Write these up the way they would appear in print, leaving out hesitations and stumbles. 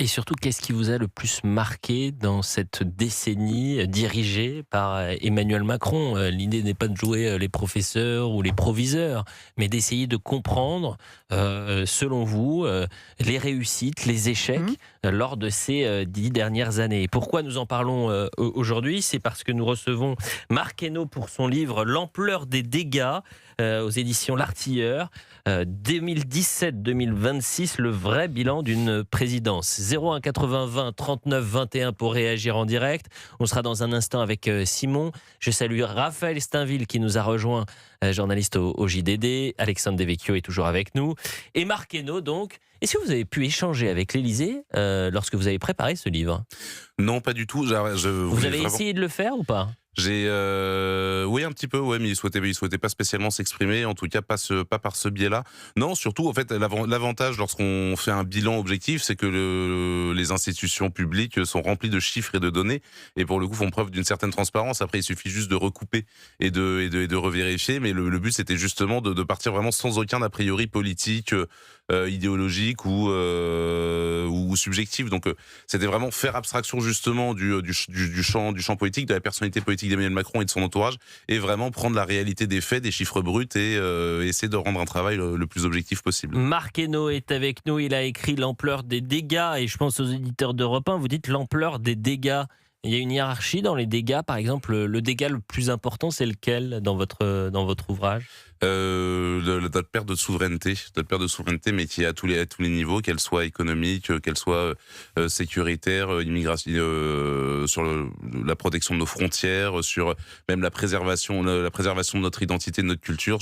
Et surtout, qu'est-ce qui vous a le plus marqué dans cette décennie dirigée par Emmanuel Macron ? L'idée n'est pas de jouer les professeurs ou les proviseurs, mais d'essayer de comprendre, selon vous, les réussites, les échecs lors de ces 10 dernières années. Et pourquoi nous en parlons aujourd'hui ? C'est parce que nous recevons Marc Hainaut pour son livre « L'ampleur des dégâts » aux éditions L'Artilleur. 2017-2026, le vrai bilan d'une présidence. 01 80 20 39 21 pour réagir en direct. On sera dans un instant avec Simon. Je salue Raphaël Steinville qui nous a rejoint, journaliste au JDD. Alexandre Devecchio est toujours avec nous. Et Marc Hainaut, donc. Est-ce que vous avez pu échanger avec l'Élysée lorsque vous avez préparé ce livre ? Non, pas du tout. Vous avez essayé de le faire ou pas ? Oui, un petit peu, ouais, mais il souhaitait pas spécialement s'exprimer, en tout cas pas par ce biais-là. Non, surtout, en fait, l'avantage lorsqu'on fait un bilan objectif, c'est que les institutions publiques sont remplies de chiffres et de données, et pour le coup font preuve d'une certaine transparence. Après, il suffit juste de recouper et de revérifier, mais le but c'était justement de partir vraiment sans aucun a priori politique, idéologique ou subjectif. Donc, c'était vraiment faire abstraction justement du champ politique, de la personnalité politique d'Emmanuel Macron et de son entourage, et vraiment prendre la réalité des faits, des chiffres bruts, et essayer de rendre un travail le plus objectif possible. Marc Hainaut est avec nous, il a écrit l'ampleur des dégâts, et je pense aux éditeurs d'Europe 1, vous dites l'ampleur des dégâts. Il y a une hiérarchie dans les dégâts, par exemple, le dégât le plus important, c'est lequel dans votre ouvrage ? Notre perte de souveraineté, mais qui est à tous les niveaux, qu'elle soit économique, qu'elle soit sécuritaire, immigration, sur la protection de nos frontières, sur même la préservation de notre identité, de notre culture.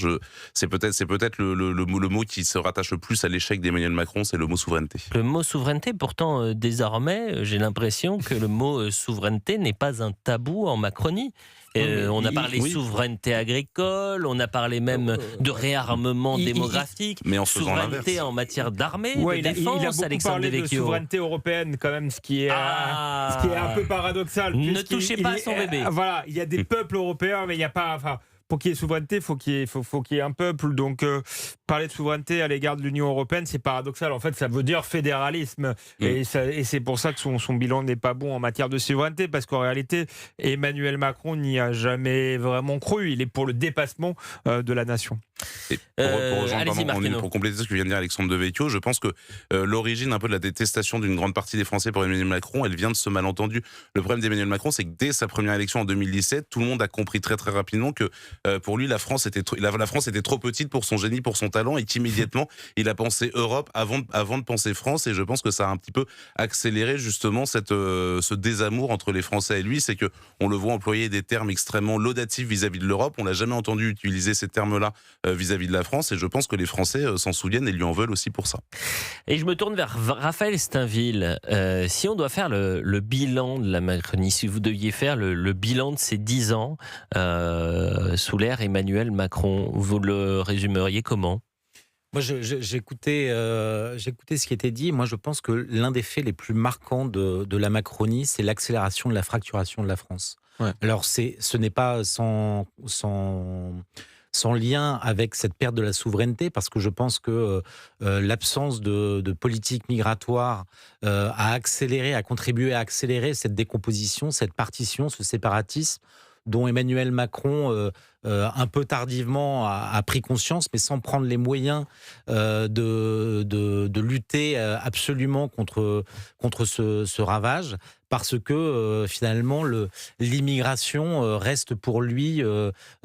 C'est peut-être le mot qui se rattache le plus à l'échec d'Emmanuel Macron, c'est le mot souveraineté. Le mot souveraineté, pourtant, désormais, j'ai l'impression que le mot souveraineté n'est pas un tabou en Macronie. On a parlé souveraineté agricole, on a parlé même de réarmement démographique, mais en souveraineté en matière d'armée, de défense. Il a beaucoup parlé de souveraineté européenne quand même, ce qui est un peu paradoxal. Ne touchez pas à son bébé. Voilà, il y a des peuples européens, mais il n'y a pas... Pour qu'il y ait souveraineté, faut qu'il y ait un peuple. Donc, parler de souveraineté à l'égard de l'Union européenne, c'est paradoxal. En fait, ça veut dire fédéralisme. Et c'est pour ça que son bilan n'est pas bon en matière de souveraineté, parce qu'en réalité, Emmanuel Macron n'y a jamais vraiment cru. Il est pour le dépassement de la nation. Et pour compléter ce que vient de dire Alexandre Devecchio, je pense que l'origine un peu de la détestation d'une grande partie des Français pour Emmanuel Macron, elle vient de ce malentendu. Le problème d'Emmanuel Macron, c'est que dès sa première élection en 2017, tout le monde a compris très très rapidement que pour lui la France était trop petite pour son génie, pour son talent, et qu'immédiatement il a pensé Europe avant de penser France. Et je pense que ça a un petit peu accéléré justement ce désamour entre les Français et lui. C'est que on le voit employer des termes extrêmement laudatifs vis-à-vis de l'Europe. On l'a jamais entendu utiliser ces termes-là vis-à-vis de la France, et je pense que les Français s'en souviennent et lui en veulent aussi pour ça. Et je me tourne vers Raphaël Steinville. Si on doit faire le bilan de la Macronie, si vous deviez faire le bilan de ces 10 ans sous l'ère Emmanuel Macron, vous le résumeriez comment ? Moi, j'écoutais ce qui était dit. Moi, je pense que l'un des faits les plus marquants de la Macronie, c'est l'accélération de la fracturation de la France. Ouais. Alors, ce n'est pas sans lien avec cette perte de la souveraineté, parce que je pense que l'absence de politique migratoire a contribué à accélérer cette décomposition, cette partition, ce séparatisme dont Emmanuel Macron, un peu tardivement, a pris conscience, mais sans prendre les moyens de lutter absolument contre ce ravage, parce que finalement l'immigration reste pour lui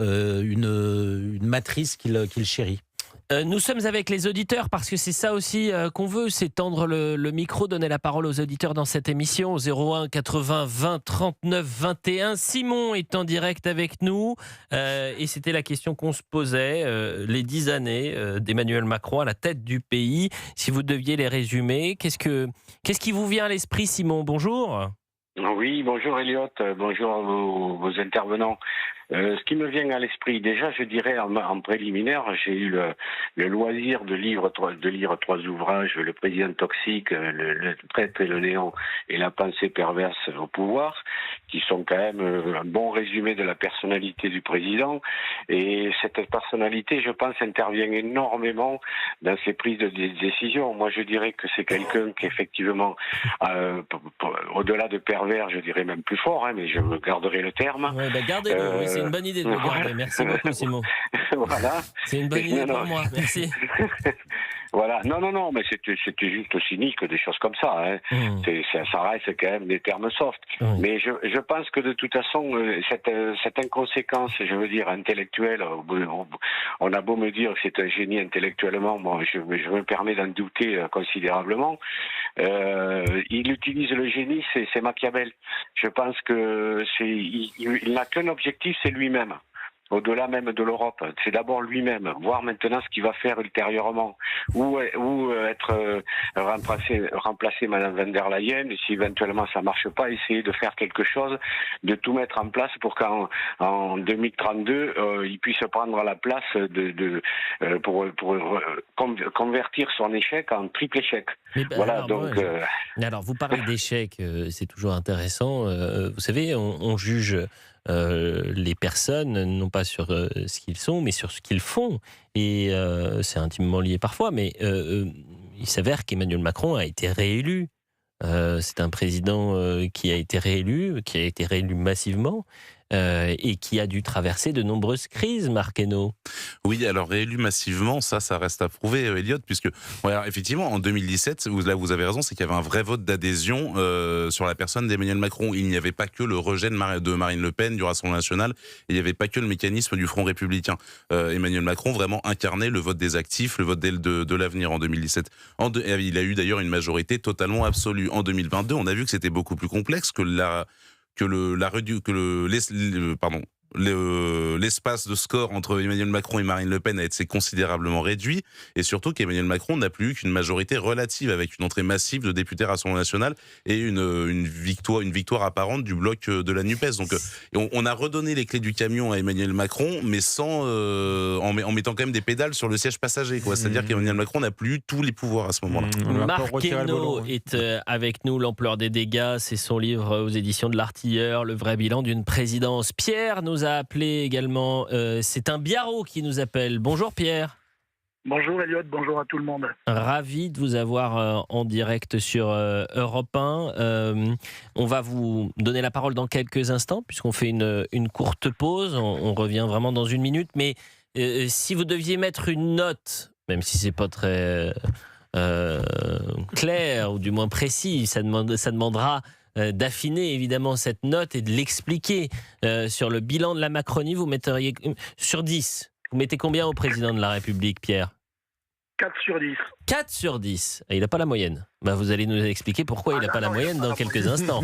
une matrice qu'il chérit. Nous sommes avec les auditeurs parce que c'est ça aussi qu'on veut, c'est tendre le micro, donner la parole aux auditeurs dans cette émission au 01 80 20 39 21. Simon est en direct avec nous et c'était la question qu'on se posait, les 10 années d'Emmanuel Macron à la tête du pays. Si vous deviez les résumer, qu'est-ce qui vous vient à l'esprit, Simon ? Bonjour. Oui, bonjour Elliot, bonjour à vos intervenants. Ce qui me vient à l'esprit, déjà, je dirais en préliminaire, j'ai eu le loisir de lire 3 ouvrages, Le président toxique, Le traître et le néant et La pensée perverse au pouvoir. qui sont quand même un bon résumé de la personnalité du président. Et cette personnalité, je pense, intervient énormément dans ses prises de décision. Moi, je dirais que c'est quelqu'un qui, effectivement, au-delà de pervers, je dirais même plus fort, mais je me garderai le terme. Ouais, gardez-le, oui, c'est une bonne idée de le garder. Merci beaucoup, Simon. Voilà. C'est une bonne idée pour moi, merci. Voilà, non, mais c'était juste cynique, des choses comme ça. Ça reste quand même des termes soft. Mais je pense que de toute façon, cette inconséquence, je veux dire, intellectuelle, on a beau me dire que c'est un génie intellectuellement, moi, je me permets d'en douter considérablement. Il utilise le génie, c'est Machiavel. Je pense que il n'a qu'un objectif, c'est lui-même. Au-delà même de l'Europe, c'est d'abord lui-même, voir maintenant ce qu'il va faire ultérieurement, ou être remplacer Madame von der Leyen, et si éventuellement ça marche pas, essayer de faire quelque chose, de tout mettre en place pour qu'en 2032 il puisse prendre la place pour convertir son échec en triple échec. Voilà, alors vous parlez d'échec, c'est toujours intéressant. Vous savez, on juge les personnes, non pas sur ce qu'ils sont, mais sur ce qu'ils font. Et c'est intimement lié parfois, mais il s'avère qu'Emmanuel Macron a été réélu. C'est un président qui a été réélu massivement, et qui a dû traverser de nombreuses crises, Marc Hainaut. Oui, alors réélu massivement, ça reste à prouver, Elliot, puisque effectivement, en 2017, là vous avez raison, c'est qu'il y avait un vrai vote d'adhésion sur la personne d'Emmanuel Macron. Il n'y avait pas que le rejet de Marine Le Pen du Rassemblement national, il n'y avait pas que le mécanisme du Front républicain. Emmanuel Macron vraiment incarnait le vote des actifs, le vote de l'avenir en 2017. Il a eu d'ailleurs une majorité totalement absolue. En 2022, on a vu que c'était beaucoup plus complexe, que l'espace de score entre Emmanuel Macron et Marine Le Pen a été considérablement réduit, et surtout qu'Emmanuel Macron n'a plus eu qu'une majorité relative, avec une entrée massive de députés Rassemblement national et une victoire apparente du bloc de la NUPES. Donc on a redonné les clés du camion à Emmanuel Macron, mais en mettant quand même des pédales sur le siège passager, quoi. C'est-à-dire qu'Emmanuel Macron n'a plus eu tous les pouvoirs à ce moment-là. Marc Hainaut est avec nous. L'ampleur des dégâts, c'est son livre aux éditions de l'Artilleur, le vrai bilan d'une présidence. Pierre nous a appelé également. C'est un Biarrot qui nous appelle. Bonjour Pierre. Bonjour Elliot, bonjour à tout le monde. Ravi de vous avoir en direct sur Europe 1. On va vous donner la parole dans quelques instants, puisqu'on fait une courte pause. On revient vraiment dans une minute. Mais si vous deviez mettre une note, même si c'est pas très clair, ou du moins précis, ça demandera d'affiner évidemment cette note et de l'expliquer. Sur le bilan de la Macronie, vous metteriez sur 10. Vous mettez combien au président de la République, Pierre ? 4 sur 10. 4 sur 10. Et il n'a pas la moyenne. Vous allez nous expliquer pourquoi il n'a pas la moyenne dans quelques instants.